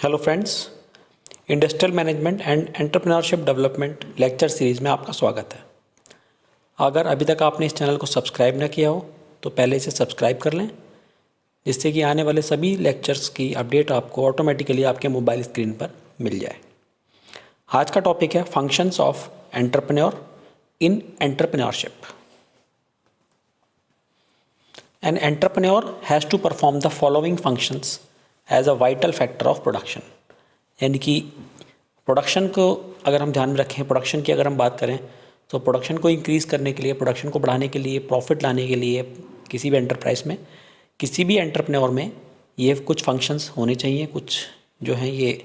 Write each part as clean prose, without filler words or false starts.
Hello friends, industrial management and entrepreneurship development lecture series में आपका स्वागत है। अगर अभी तक आपने इस चैनल को सब्सक्राइब ना किया हो तो पहले इसे सब्सक्राइब कर लें, जिससे कि आने वाले सभी लेक्चर्स की अपडेट आपको ऑटोमेटिकली आपके मोबाइल स्क्रीन पर मिल जाए। आज का टॉपिक है functions of entrepreneur in entrepreneurship. An entrepreneur has to perform the following functions as a vital factor of production। यानी कि प्रोडक्शन को अगर हम ध्यान में रखें, प्रोडक्शन की अगर हम बात करें तो प्रोडक्शन को इंक्रीज़ करने के लिए, प्रोडक्शन को बढ़ाने के लिए, प्रॉफिट लाने के लिए किसी भी एंटरप्राइज में, किसी भी एंटरप्रेन्योर में ये कुछ फंक्शंस होने चाहिए, कुछ जो हैं ये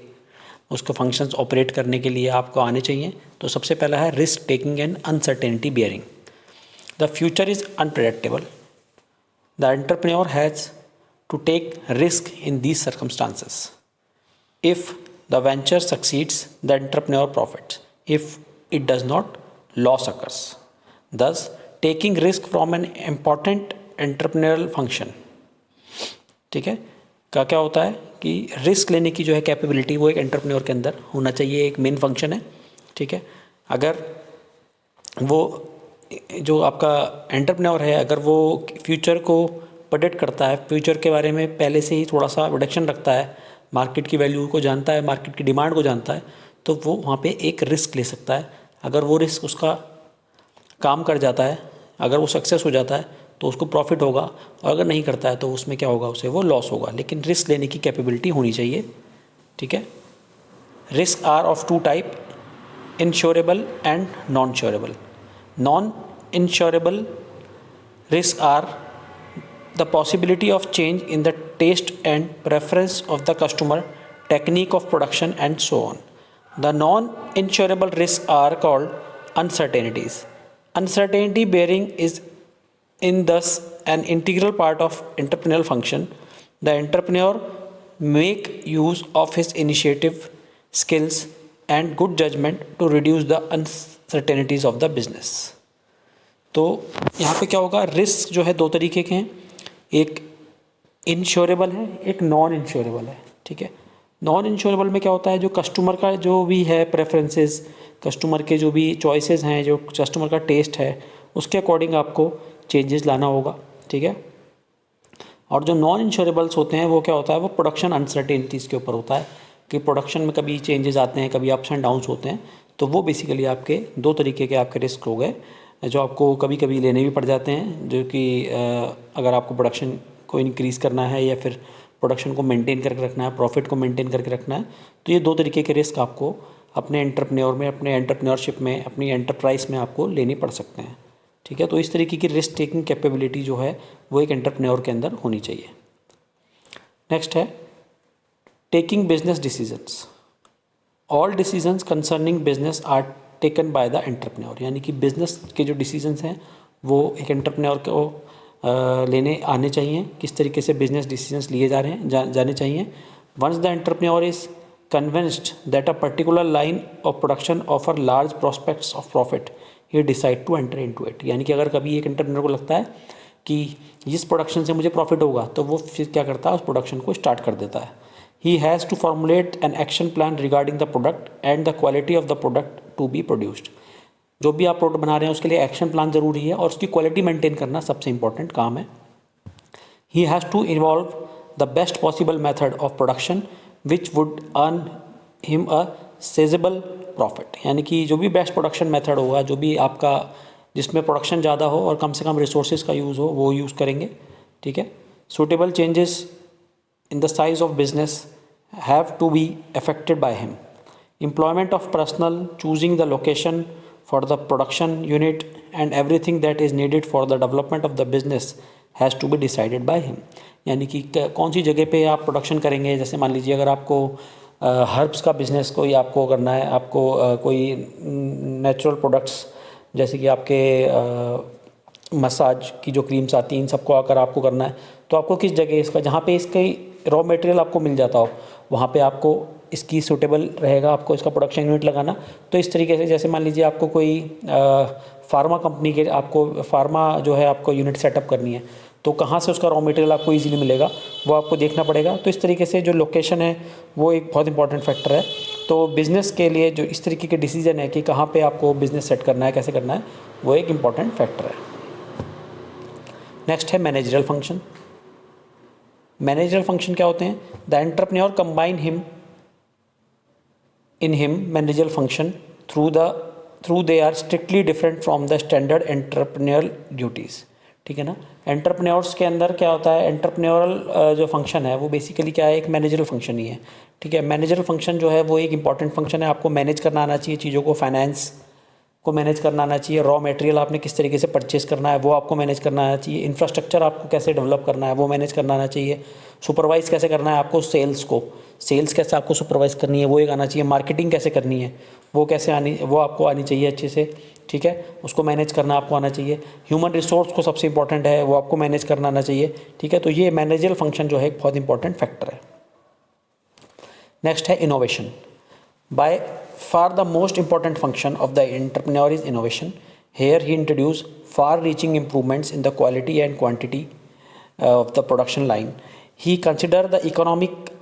उसको फंक्शंस ऑपरेट करने के लिए आपको आने चाहिए। तो सबसे पहला है risk taking and uncertainty bearing. The future is unpredictable. The entrepreneur has to take risk in these circumstances. If the venture succeeds, the entrepreneur profits. If it does not, loss occurs. Thus, taking risk from an important entrepreneurial function. ठीक है, क्या होता है कि risk लेने की जो है कैपेबिलिटी वो एक एंटरप्रेन्योर के अंदर होना चाहिए, एक मेन फंक्शन है। ठीक है, अगर वो जो आपका एंटरप्रेन्योर है अगर वो फ्यूचर को प्रेडिक्ट करता है, फ्यूचर के बारे में पहले से ही थोड़ा सा प्रेडिक्शन रखता है, मार्केट की वैल्यू को जानता है, मार्केट की डिमांड को जानता है, तो वो वहाँ पे एक रिस्क ले सकता है। अगर वो रिस्क उसका काम कर जाता है, अगर वो सक्सेस हो जाता है तो उसको प्रॉफिट होगा, और अगर नहीं करता है तो उसमें क्या होगा, उसे वो लॉस होगा। लेकिन रिस्क लेने की कैपेबिलिटी होनी चाहिए। ठीक है, risk are of two type, insurable and non insurable. Non-insurable risks are the possibility of change in the taste and preference of the customer, technique of production, and so on. The non-insurable risks are called uncertainties. Uncertainty bearing is thus an integral part of entrepreneurial function. The entrepreneur make use of his initiative, skills, and good judgment to reduce the uncertainties of the business। तो यहाँ पे क्या होगा, risk जो है दो तरीके के हैं, एक इंश्योरेबल है, एक नॉन इंश्योरेबल है। ठीक है, नॉन इंश्योरेबल में क्या होता है, जो कस्टमर का जो भी है प्रेफरेंसेस, कस्टमर के जो भी चॉइसेस हैं, जो कस्टमर का टेस्ट है, उसके अकॉर्डिंग आपको चेंजेस लाना होगा। ठीक है, और जो नॉन इंश्योरेबल्स होते हैं वो क्या होता है, वो प्रोडक्शन अनसर्टेनिटीज़ के ऊपर होता है कि प्रोडक्शन में कभी चेंजेस आते हैं, कभी अप्स एंड डाउन्स होते हैं। तो वो बेसिकली आपके दो तरीके के आपके रिस्क हो गए जो आपको कभी कभी लेने भी पड़ जाते हैं, जो कि अगर आपको प्रोडक्शन को इंक्रीज़ करना है या फिर प्रोडक्शन को मेंटेन करके रखना है, प्रॉफिट को मेंटेन करके रखना है, तो ये दो तरीके के रिस्क आपको अपने एंटरप्रेन्योर में, अपने एंटरप्रेन्योरशिप में, अपनी एंटरप्राइज में आपको लेने पड़ सकते हैं। ठीक है, तो इस तरीके की रिस्क टेकिंग कैपेबिलिटी जो है वो एक एंटरप्रेन्योर के अंदर होनी चाहिए। नेक्स्ट है taking business decisions. All decisions concerning business are taken by the entrepreneur. यानी कि बिजनेस के जो डिसीजंस हैं वो एक एंटरप्रेन्योर को लेने आने चाहिए। किस तरीके से बिजनेस डिसीजंस लिए जा रहे हैं, जाने चाहिए। Once the entrepreneur is convinced that a particular line of production offer large prospects of profit, he decide to enter into it. यानी कि अगर कभी एक एंटरप्रेन्योर को लगता है कि इस प्रोडक्शन से मुझे प्रॉफिट होगा, तो वो फिर क्या करता है, उस प्रोडक्शन को स्टार्ट कर देता है। He has to formulate an action plan regarding the product and the quality of the product to be produced। जो भी आप प्रोडक्ट बना रहे हैं उसके लिए एक्शन प्लान ज़रूरी है, और उसकी क्वालिटी मेंटेन करना सबसे इंपॉर्टेंट काम है। He has to involve the best possible method of production which would earn him a sizable profit। यानी कि जो भी बेस्ट प्रोडक्शन मेथड होगा, जो भी आपका जिसमें प्रोडक्शन ज़्यादा हो और कम से कम रिसोर्सेज का यूज़ हो, वो यूज़ करेंगे। ठीक है, suitable changes in the size of business have to be affected by him. Employment of personnel, choosing the location for the production unit, and everything that is needed for the development of the business has to be decided by him। यानी कि कौन सी जगह पे आप production करेंगे। जैसे मान लीजिए अगर आपको हर्ब्स का बिज़नेस कोई आपको करना है, आपको कोई नेचुरल प्रोडक्ट्स जैसे कि आपके मसाज की जो क्रीम्स आती हैं, इन सबको अगर आपको करना है, तो आपको किस जगह इसका, जहाँ पे इसका रॉ मटेरियल आपको मिल जाता हो, वहाँ पे आपको इसकी सूटेबल रहेगा आपको इसका प्रोडक्शन यूनिट लगाना। तो इस तरीके से जैसे मान लीजिए आपको कोई फार्मा कंपनी के, आपको फार्मा जो है आपको यूनिट सेटअप करनी है, तो कहाँ से उसका रॉ मटेरियल आपको इजीली मिलेगा वो आपको देखना पड़ेगा। तो इस तरीके से जो लोकेशन है वो एक बहुत इंपॉर्टेंट फैक्टर है। तो बिज़नेस के लिए जो इस तरीके के डिसीजन है कि कहाँ पे आपको बिज़नेस सेट करना है, कैसे करना है, वो एक इम्पॉर्टेंट फैक्टर है। नेक्स्ट है मैनेजरल फंक्शन। मैनेजरल फंक्शन क्या होते हैं? The entrepreneur combine him managerial function through they are strictly different from the standard entrepreneurial duties. ठीक है ना। एंटरप्रेन्योर्स के अंदर क्या होता है, एंटरप्रेन्योरल जो फंक्शन है वो बेसिकली क्या है, एक मैनेजरल फंक्शन ही है। ठीक है। मैनेजरल फंक्शन जो है वो एक इंपॉर्टेंट फंक्शन है। आपको मैनेज करना आना चाहिए चीज़ों को, फाइनेंस को मैनेज करना आना चाहिए, रॉ मटेरियल आपने किस तरीके से परचेस करना है वो आपको मैनेज करना आना चाहिए, इंफ्रास्ट्रक्चर आपको कैसे डेवलप करना है वो मैनेज करना आना चाहिए, सुपरवाइज कैसे करना है आपको सेल्स को, सेल्स कैसे आपको सुपरवाइज करनी है वो एक आना चाहिए, मार्केटिंग कैसे करनी है वो आपको आनी चाहिए अच्छे से। ठीक है। उसको मैनेज करना आपको आना चाहिए। ह्यूमन रिसोर्स को सबसे इंपॉर्टेंट है वो आपको मैनेज करना आना चाहिए। ठीक है। तो ये मैनेजरल फंक्शन जो है एक बहुत इंपॉर्टेंट फैक्टर है। नेक्स्ट है innovation. By far the most important function of the entrepreneur is innovation. Here he introduced far-reaching improvements in the quality and quantity of the production line. He considered the economic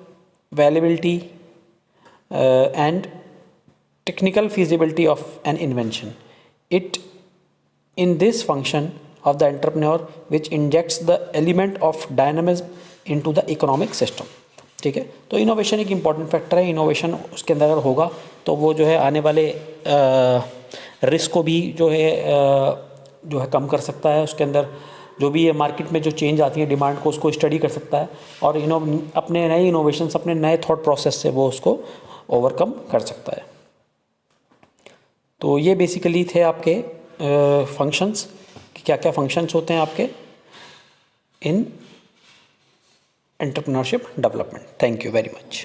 viability and technical feasibility of an invention. It in this function of the entrepreneur which injects the element of dynamism into the economic system. ठीक है। तो innovation एक important factor है। Innovation उसके अंदर अगर होगा तो वो जो है आने वाले रिस्क को भी जो है कम कर सकता है। उसके अंदर जो भी है मार्केट में जो चेंज आती है डिमांड को उसको स्टडी कर सकता है और अपने नए इनोवेशंस, अपने नए थॉट प्रोसेस से वो उसको ओवरकम कर सकता है। तो ये बेसिकली थे आपके फंक्शंस कि क्या क्या फंक्शंस होते हैं आपके इन entrepreneurship development. Thank you very much.